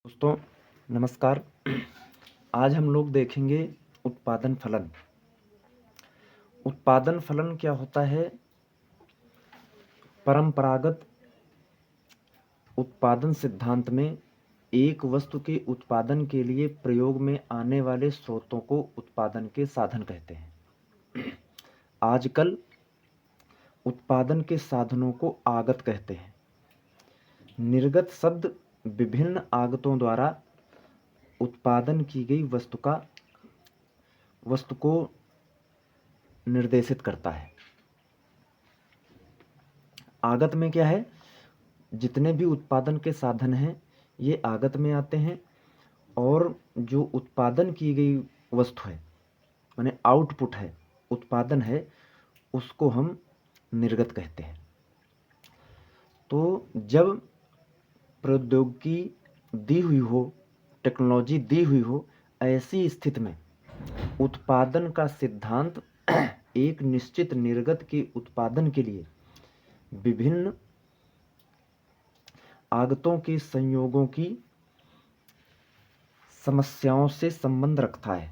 दोस्तों नमस्कार। आज हम लोग देखेंगे उत्पादन फलन। उत्पादन फलन क्या होता है? परंपरागत उत्पादन सिद्धांत में एक वस्तु के उत्पादन के लिए प्रयोग में आने वाले स्रोतों को उत्पादन के साधन कहते हैं। आजकल उत्पादन के साधनों को आगत कहते हैं। निर्गत शब्द विभिन्न आगतों द्वारा उत्पादन की गई वस्तु को निर्देशित करता है। आगत में क्या है? जितने भी उत्पादन के साधन हैं ये आगत में आते हैं, और जो उत्पादन की गई वस्तु है माने आउटपुट है, उत्पादन है, उसको हम निर्गत कहते हैं। तो जब प्रौद्योगिकी दी हुई हो, टेक्नोलॉजी दी हुई हो, ऐसी स्थिति में उत्पादन का सिद्धांत एक निश्चित निर्गत के उत्पादन के लिए विभिन्न आगतों के संयोगों की समस्याओं से संबंध रखता है।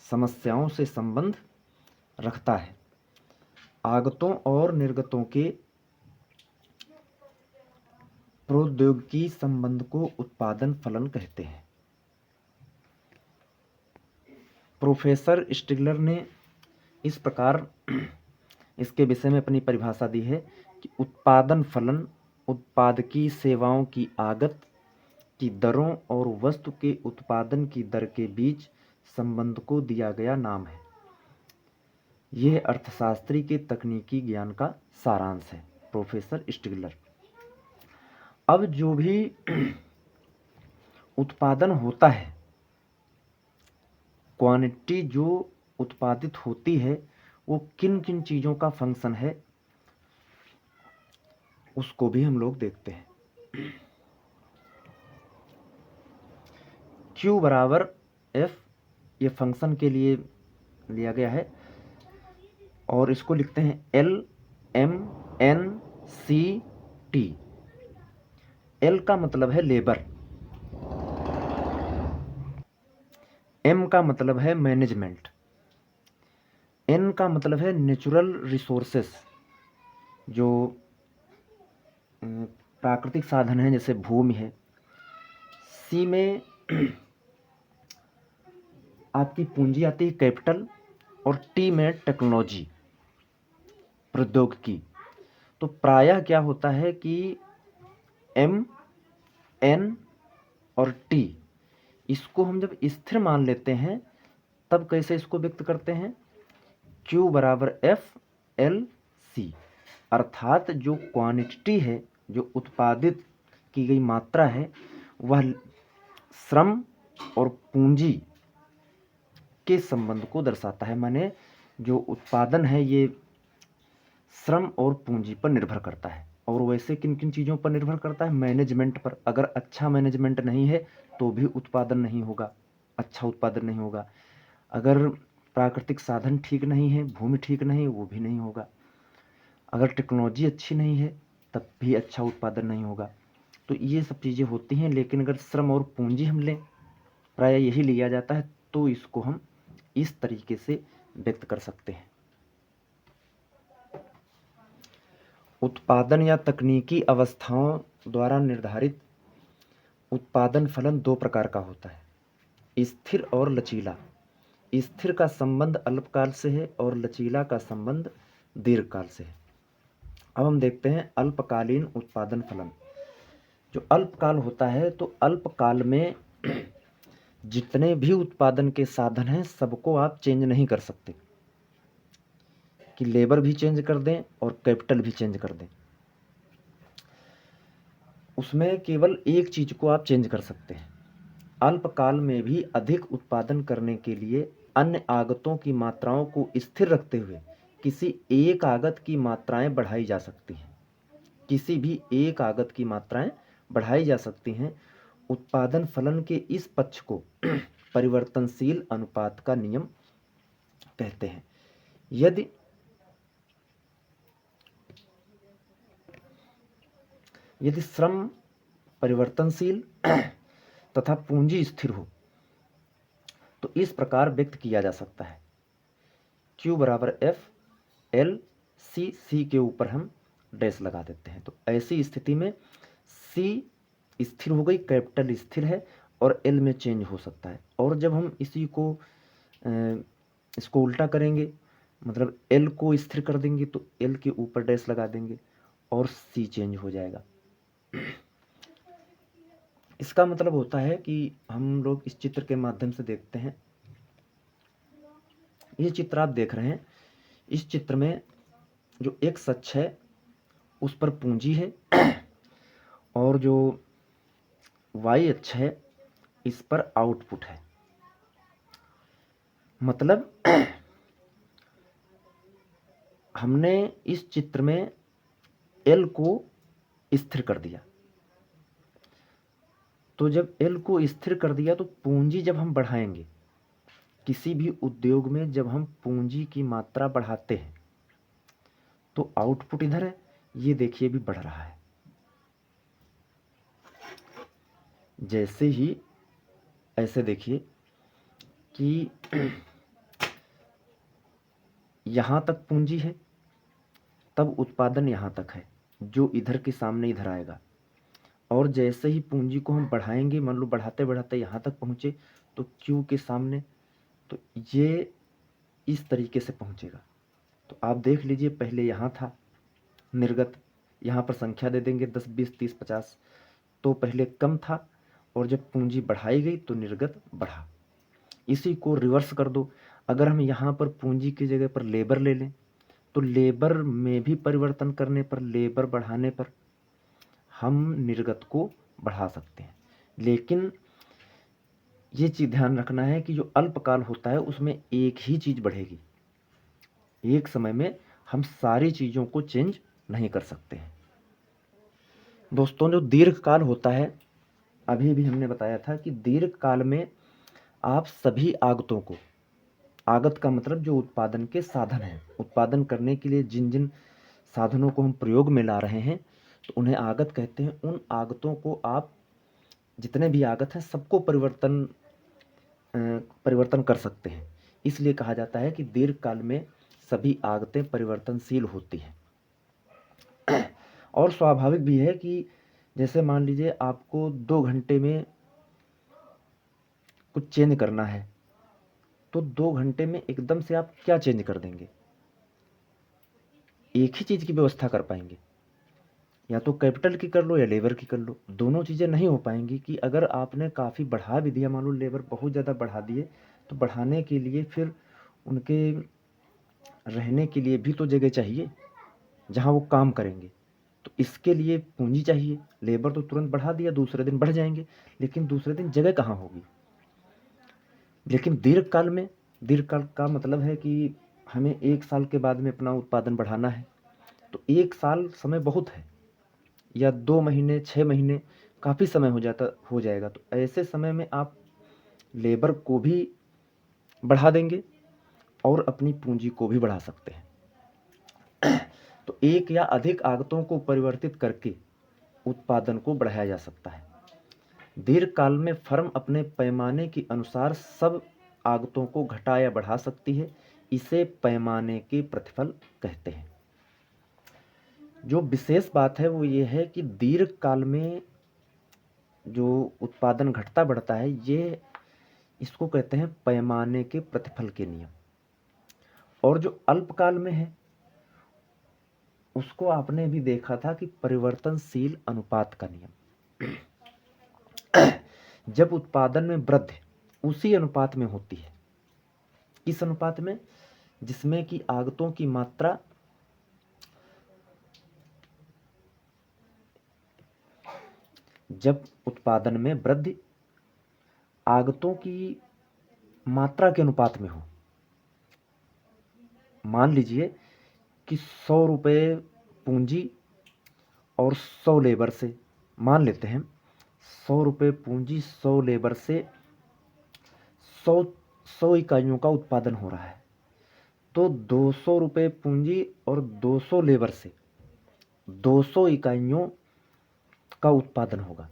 समस्याओं से संबंध रखता है। आगतों और निर्गतों के प्रौद्योगिकी संबंध को उत्पादन फलन कहते हैं। प्रोफेसर स्टिगलर ने इस प्रकार इसके विषय में अपनी परिभाषा दी है कि उत्पादन फलन उत्पादकी सेवाओं की आगत की दरों और वस्तु के उत्पादन की दर के बीच संबंध को दिया गया नाम है। यह अर्थशास्त्री के तकनीकी ज्ञान का सारांश है। प्रोफेसर स्टिगलर। अब जो भी उत्पादन होता है, क्वांटिटी जो उत्पादित होती है, वो किन किन चीज़ों का फंक्शन है उसको भी हम लोग देखते हैं। Q बराबर F ये फंक्शन के लिए लिया गया है, और इसको लिखते हैं LMNCT। L का मतलब है लेबर, M का मतलब है मैनेजमेंट, N का मतलब है नेचुरल रिसोर्सेस, जो प्राकृतिक साधन है जैसे भूमि है। C में आपकी पूंजी आती है कैपिटल, और T में टेक्नोलॉजी, प्रौद्योगिकी। तो प्रायः क्या होता है कि M, N और T इसको हम जब स्थिर मान लेते हैं तब कैसे इसको व्यक्त करते हैं? Q बराबर FLC, अर्थात जो क्वांटिटी है, जो उत्पादित की गई मात्रा है, वह श्रम और पूंजी के संबंध को दर्शाता है। माने जो उत्पादन है ये श्रम और पूंजी पर निर्भर करता है। और वैसे किन किन चीज़ों पर निर्भर करता है? मैनेजमेंट पर। अगर अच्छा मैनेजमेंट नहीं है तो भी उत्पादन नहीं होगा, अच्छा उत्पादन नहीं होगा। अगर प्राकृतिक साधन ठीक नहीं है, भूमि ठीक नहीं, वो भी नहीं होगा। अगर टेक्नोलॉजी अच्छी नहीं है तब भी अच्छा उत्पादन नहीं होगा। तो ये सब चीज़ें होती हैं। लेकिन अगर श्रम और पूंजी हम लें, प्रायः यही लिया जाता है, तो इसको हम इस तरीके से व्यक्त कर सकते हैं। उत्पादन या तकनीकी अवस्थाओं द्वारा निर्धारित उत्पादन फलन दो प्रकार का होता है, स्थिर और लचीला। स्थिर का संबंध अल्पकाल से है और लचीला का संबंध दीर्घकाल से है। अब हम देखते हैं अल्पकालीन उत्पादन फलन। जो अल्पकाल होता है, तो अल्पकाल में जितने भी उत्पादन के साधन हैं सबको आप चेंज नहीं कर सकते कि लेबर भी चेंज कर दें और कैपिटल भी चेंज कर दें। उसमें केवल एक चीज़ को आप चेंज कर सकते हैं। अल्पकाल में भी अधिक उत्पादन करने के लिए अन्य आगतों की मात्राओं को स्थिर रखते हुए किसी एक आगत की मात्राएं बढ़ाई जा सकती हैं। किसी भी एक आगत की मात्राएं बढ़ाई जा सकती हैं। उत्पादन फलन के इस पक्ष को परिवर्तनशील अनुपात का नियम कहते हैं। यदि श्रम परिवर्तनशील तथा पूंजी स्थिर हो तो इस प्रकार व्यक्त किया जा सकता है। Q बराबर F, L, C के ऊपर हम डैश लगा देते हैं। तो ऐसी स्थिति में C स्थिर हो गई, कैपिटल स्थिर है और L में चेंज हो सकता है। और जब हम इसी को इसको उल्टा करेंगे, मतलब L को स्थिर कर देंगे तो L के ऊपर डैश लगा देंगे और C चेंज हो जाएगा। इसका मतलब होता है कि हम लोग इस चित्र के माध्यम से देखते हैं। ये चित्र आप देख रहे हैं, इस चित्र में जो एक्स अक्ष है उस पर पूंजी है और जो वाई अक्ष है इस पर आउटपुट है। मतलब हमने इस चित्र में एल को स्थिर कर दिया। तो जब एल को स्थिर कर दिया तो पूंजी जब हम बढ़ाएंगे, किसी भी उद्योग में जब हम पूंजी की मात्रा बढ़ाते हैं तो आउटपुट इधर है, ये देखिए भी बढ़ रहा है। जैसे ही ऐसे देखिए कि यहाँ तक पूंजी है तब उत्पादन यहाँ तक है, जो इधर के सामने इधर आएगा। और जैसे ही पूंजी को हम बढ़ाएंगे, मान लो बढ़ाते बढ़ाते यहाँ तक पहुँचे तो क्यू के सामने, तो ये इस तरीके से पहुँचेगा। तो आप देख लीजिए, पहले यहाँ था निर्गत, यहाँ पर संख्या दे देंगे 10, 20, 30, 50, तो पहले कम था और जब पूंजी बढ़ाई गई तो निर्गत बढ़ा। इसी को रिवर्स कर दो, अगर हम यहाँ पर पूंजी की जगह पर लेबर ले लें तो लेबर में भी परिवर्तन करने पर, लेबर बढ़ाने पर हम निर्गत को बढ़ा सकते हैं। लेकिन ये चीज़ ध्यान रखना है कि जो अल्पकाल होता है उसमें एक ही चीज़ बढ़ेगी, एक समय में हम सारी चीज़ों को चेंज नहीं कर सकते हैं। दोस्तों, जो दीर्घकाल होता है, अभी भी हमने बताया था कि दीर्घकाल में आप सभी आगतों को, आगत का मतलब जो उत्पादन के साधन हैं, उत्पादन करने के लिए जिन जिन साधनों को हम प्रयोग में ला रहे हैं तो उन्हें आगत कहते हैं। उन आगतों को आप, जितने भी आगत हैं सबको परिवर्तन कर सकते हैं। इसलिए कहा जाता है कि दीर्घकाल में सभी आगतें परिवर्तनशील होती हैं। और स्वाभाविक भी है कि जैसे मान लीजिए आपको 2 घंटे में कुछ चेंज करना है तो 2 घंटे में एकदम से आप क्या चेंज कर देंगे? एक ही चीज़ की व्यवस्था कर पाएंगे, या तो कैपिटल की कर लो या लेबर की कर लो, दोनों चीज़ें नहीं हो पाएंगी। कि अगर आपने काफ़ी बढ़ा भी दिया, मान लो लेबर बहुत ज़्यादा बढ़ा दिए, तो बढ़ाने के लिए फिर उनके रहने के लिए भी तो जगह चाहिए जहाँ वो काम करेंगे, तो इसके लिए पूंजी चाहिए। लेबर तो तुरंत बढ़ा दिया, दूसरे दिन बढ़ जाएंगे, लेकिन दूसरे दिन जगह कहाँ होगी? लेकिन दीर्घकाल का मतलब है कि हमें 1 साल के बाद में अपना उत्पादन बढ़ाना है, तो 1 साल समय बहुत है, या 2 महीने, 6 महीने काफ़ी समय हो जाएगा। तो ऐसे समय में आप लेबर को भी बढ़ा देंगे और अपनी पूंजी को भी बढ़ा सकते हैं। तो एक या अधिक आगतों को परिवर्तित करके उत्पादन को बढ़ाया जा सकता है। दीर्घकाल में फर्म अपने पैमाने के अनुसार सब आगतों को घटा या बढ़ा सकती है, इसे पैमाने के प्रतिफल कहते हैं। जो विशेष बात है वो ये है कि दीर्घकाल में जो उत्पादन घटता बढ़ता है, ये इसको कहते हैं पैमाने के प्रतिफल के नियम। और जो अल्पकाल में है उसको आपने भी देखा था कि परिवर्तनशील अनुपात का नियम। जब उत्पादन में वृद्धि उसी अनुपात में होती है, इस अनुपात में जिसमें कि आगतों की मात्रा जब उत्पादन में वृद्धि आगतों की मात्रा के अनुपात में हो। मान लीजिए कि 100 रुपये पूंजी और 100 लेबर से, मान लेते हैं 100 रुपये पूंजी 100 लेबर से 100 इकाइयों का उत्पादन हो रहा है, तो 200 रुपये पूंजी और 200 लेबर से 200 इकाइयों का उत्पादन होगा।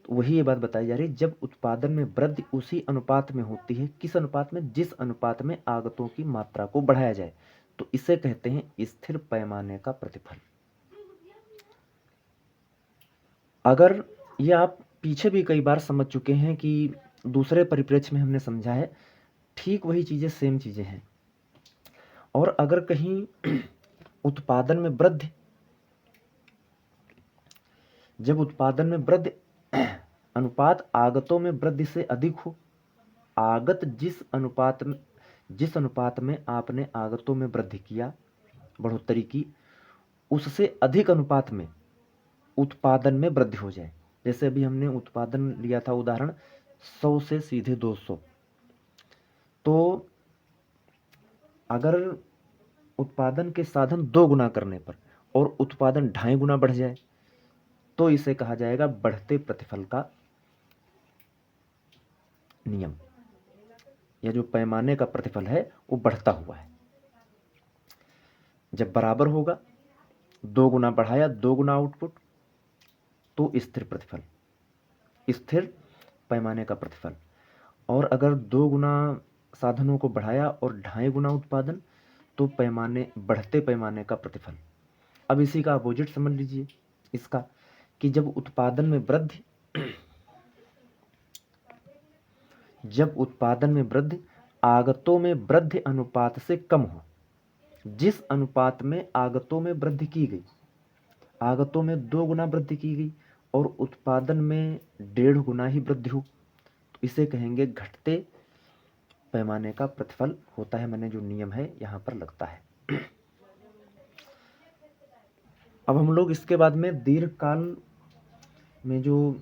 तो वही ये बात बताई जा रही है, जब उत्पादन में वृद्धि उसी अनुपात में होती है, किस अनुपात में, जिस अनुपात में आगतों की मात्रा को बढ़ाया जाए, तो इसे कहते हैं स्थिर पैमाने का प्रतिफल। अगर ये आप पीछे भी कई बार समझ चुके हैं कि दूसरे परिप्रेक्ष्य में हमने समझा है, ठीक वही चीजें, सेम चीजें हैं। और अगर कहीं उत्पादन में वृद्धि, जब उत्पादन में वृद्धि अनुपात आगतों में वृद्धि से अधिक हो, आगत जिस अनुपात में आपने आगतों में वृद्धि किया, बढ़ोतरी की, उससे अधिक अनुपात में उत्पादन में वृद्धि हो जाए। जैसे अभी हमने उत्पादन लिया था उदाहरण 100 से सीधे 200, तो अगर उत्पादन के साधन 2 गुना करने पर और उत्पादन 2.5 गुना बढ़ जाए, तो इसे कहा जाएगा बढ़ते प्रतिफल का नियम। यह जो पैमाने का प्रतिफल है वो बढ़ता हुआ है। जब बराबर होगा, 2 गुना बढ़ाया, 2 गुना आउटपुट, तो स्थिर प्रतिफल, स्थिर पैमाने का प्रतिफल। और अगर 2 गुना साधनों को बढ़ाया और 2.5 गुना उत्पादन, तो बढ़ते पैमाने का प्रतिफल। अब इसी का अपोजिट समझ लीजिए इसका, कि जब उत्पादन में वृद्धि आगतों में वृद्धि अनुपात से कम हो, जिस अनुपात में आगतों में वृद्धि की गई, आगतों में 2 गुना वृद्धि की गई और उत्पादन में 1.5 गुना ही वृद्धि हो, तो इसे कहेंगे घटते पैमाने का प्रतिफल होता है। मैंने जो नियम है यहाँ पर लगता है। अब हम लोग इसके बाद में दीर्घकाल में जो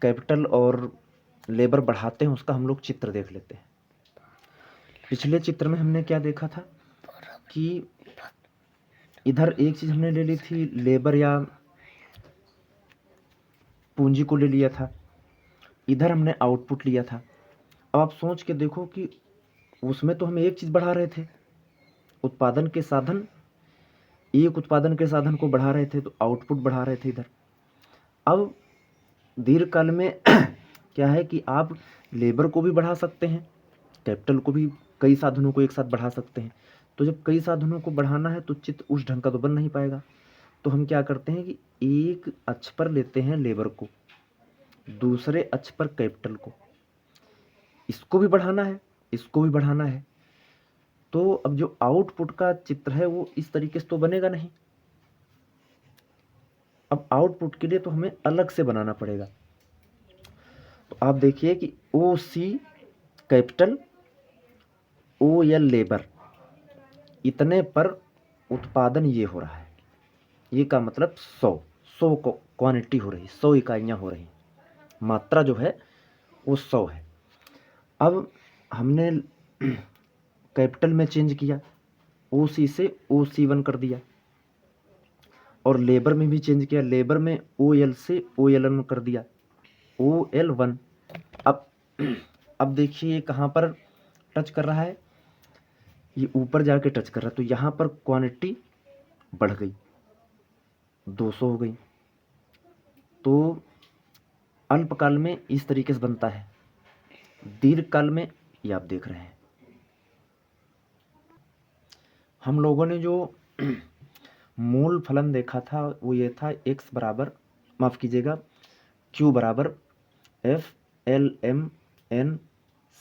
कैपिटल और लेबर बढ़ाते हैं उसका हम लोग चित्र देख लेते हैं। पिछले चित्र में हमने क्या देखा था कि इधर एक चीज हमने ले ली थी, लेबर या पूंजी को ले लिया था, इधर हमने आउटपुट लिया था। अब आप सोच के देखो कि उसमें तो हम एक चीज बढ़ा रहे थे, उत्पादन के साधन, एक उत्पादन के साधन को बढ़ा रहे थे, तो आउटपुट बढ़ा रहे थे इधर। अब दीर्घकाल में क्या है कि आप लेबर को भी बढ़ा सकते हैं, कैपिटल को भी, कई साधनों को एक साथ बढ़ा सकते हैं। तो जब कई साधनों को बढ़ाना है तो चित्र उस ढंग का तो बन नहीं पाएगा। तो हम क्या करते हैं कि एक अक्ष पर लेते हैं लेबर को, दूसरे अक्ष पर कैपिटल को, इसको भी बढ़ाना है, इसको भी बढ़ाना है। तो अब जो आउटपुट का चित्र है वो इस तरीके से तो बनेगा नहीं। अब आउटपुट के लिए तो हमें अलग से बनाना पड़ेगा। तो आप देखिए कि ओ सी कैपिटल, ओ एल लेबर, इतने पर उत्पादन ये हो रहा है, ये का मतलब 100 को क्वांटिटी हो रही, 100 इकाइयाँ हो रही, मात्रा जो है वो 100 है। अब हमने कैपिटल में चेंज किया, ओ सी से ओ सी 1 कर दिया, और लेबर में भी चेंज किया, लेबर में ओ एल से ओ एल 1 कर दिया, ओ एल 1। अब देखिए ये कहाँ पर टच कर रहा है, ये ऊपर जाके टच कर रहा है, तो यहाँ पर क्वांटिटी बढ़ गई, 200 हो गई। तो अल्पकाल में इस तरीके से बनता है, दीर्घकाल में ये आप देख रहे हैं। हम लोगों ने जो मूल फलन देखा था वो ये था, x बराबर, माफ कीजिएगा, q बराबर F L M N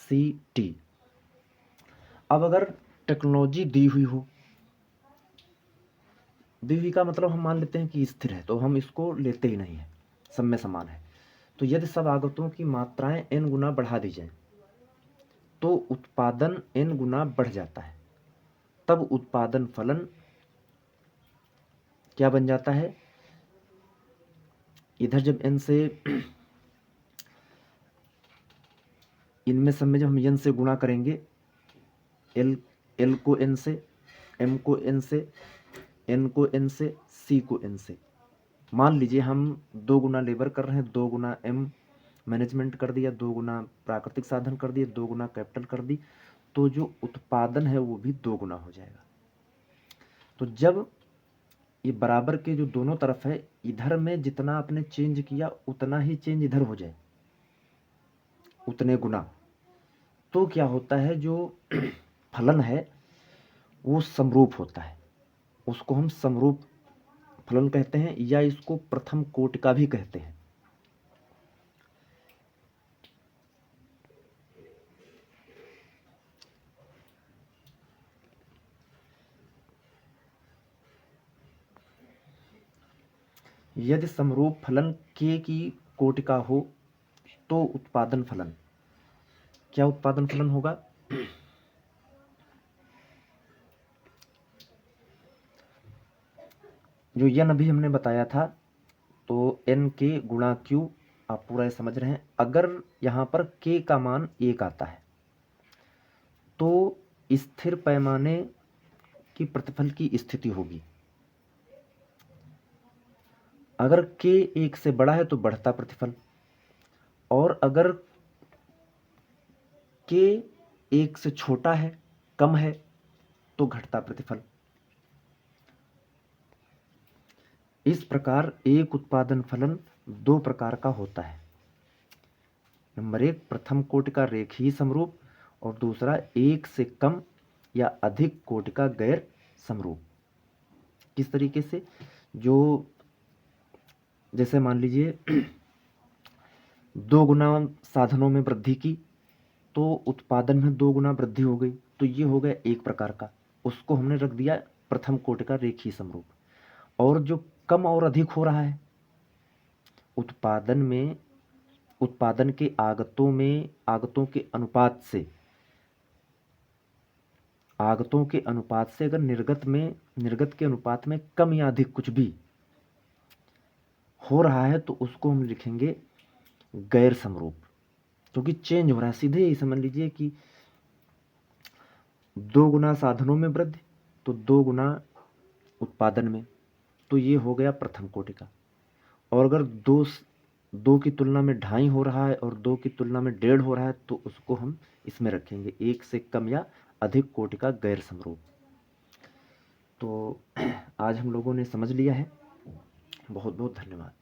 C T. अब अगर टेक्नोलॉजी दी हुई का मतलब हम मान लेते हैं कि स्थिर है, तो हम इसको लेते ही नहीं है, सब में समान है। तो यदि सब आगतों की मात्राएं n गुना बढ़ा दी जाए तो उत्पादन n गुना बढ़ जाता है, तब उत्पादन फलन क्या बन जाता है, इधर जब n से, इनमें सब में जब हम n से गुणा करेंगे, l को n से, m को n से, n को n से, c को n से। मान लीजिए हम 2 गुना लेबर कर रहे हैं, 2 गुना m मैनेजमेंट कर दिया, 2 गुना प्राकृतिक साधन कर दिए, 2 गुना कैपिटल कर दी, तो जो उत्पादन है वो भी 2 गुना हो जाएगा। तो जब ये बराबर के जो दोनों तरफ है, इधर में जितना आपने चेंज किया उतना ही चेंज इधर हो जाए, उतने गुना। तो क्या होता है, जो फलन है वो समरूप होता है, उसको हम समरूप फलन कहते हैं, या इसको प्रथम कोटि भी कहते हैं। यदि समरूप फलन k की कोटिका हो तो उत्पादन फलन, क्या उत्पादन फलन होगा, जो n अभी हमने बताया था, तो n के गुणा q, आप पूरा समझ रहे हैं। अगर यहाँ पर k का मान 1 आता है तो स्थिर पैमाने की प्रतिफल की स्थिति होगी। अगर k 1 से बड़ा है तो बढ़ता प्रतिफल, और अगर k 1 से छोटा है, कम है, तो घटता प्रतिफल। इस प्रकार एक उत्पादन फलन दो प्रकार का होता है। नंबर 1 प्रथम कोटि का रेखीय समरूप, और दूसरा 1 से कम या अधिक कोटि का गैर समरूप। किस तरीके से, जो जैसे मान लीजिए 2 गुना साधनों में वृद्धि की तो उत्पादन में 2 गुना वृद्धि हो गई, तो ये हो गया एक प्रकार का, उसको हमने रख दिया प्रथम कोटि का रेखीय समरूप। और जो कम और अधिक हो रहा है उत्पादन में, उत्पादन के आगतों के अनुपात से, अगर निर्गत के अनुपात में कम या अधिक कुछ भी हो रहा है तो उसको हम लिखेंगे गैर समरूप, क्योंकि चेंज हो रहा है। सीधे ही समझ लीजिए कि 2 गुना साधनों में वृद्धि तो 2 गुना उत्पादन में, तो ये हो गया प्रथम कोटि का। और अगर 2 की तुलना में 2.5 हो रहा है और 2 की तुलना में 1.5 हो रहा है तो उसको हम इसमें रखेंगे 1 से कम या अधिक कोटि का गैर समरूप। तो आज हम लोगों ने समझ लिया है। बहुत बहुत धन्यवाद।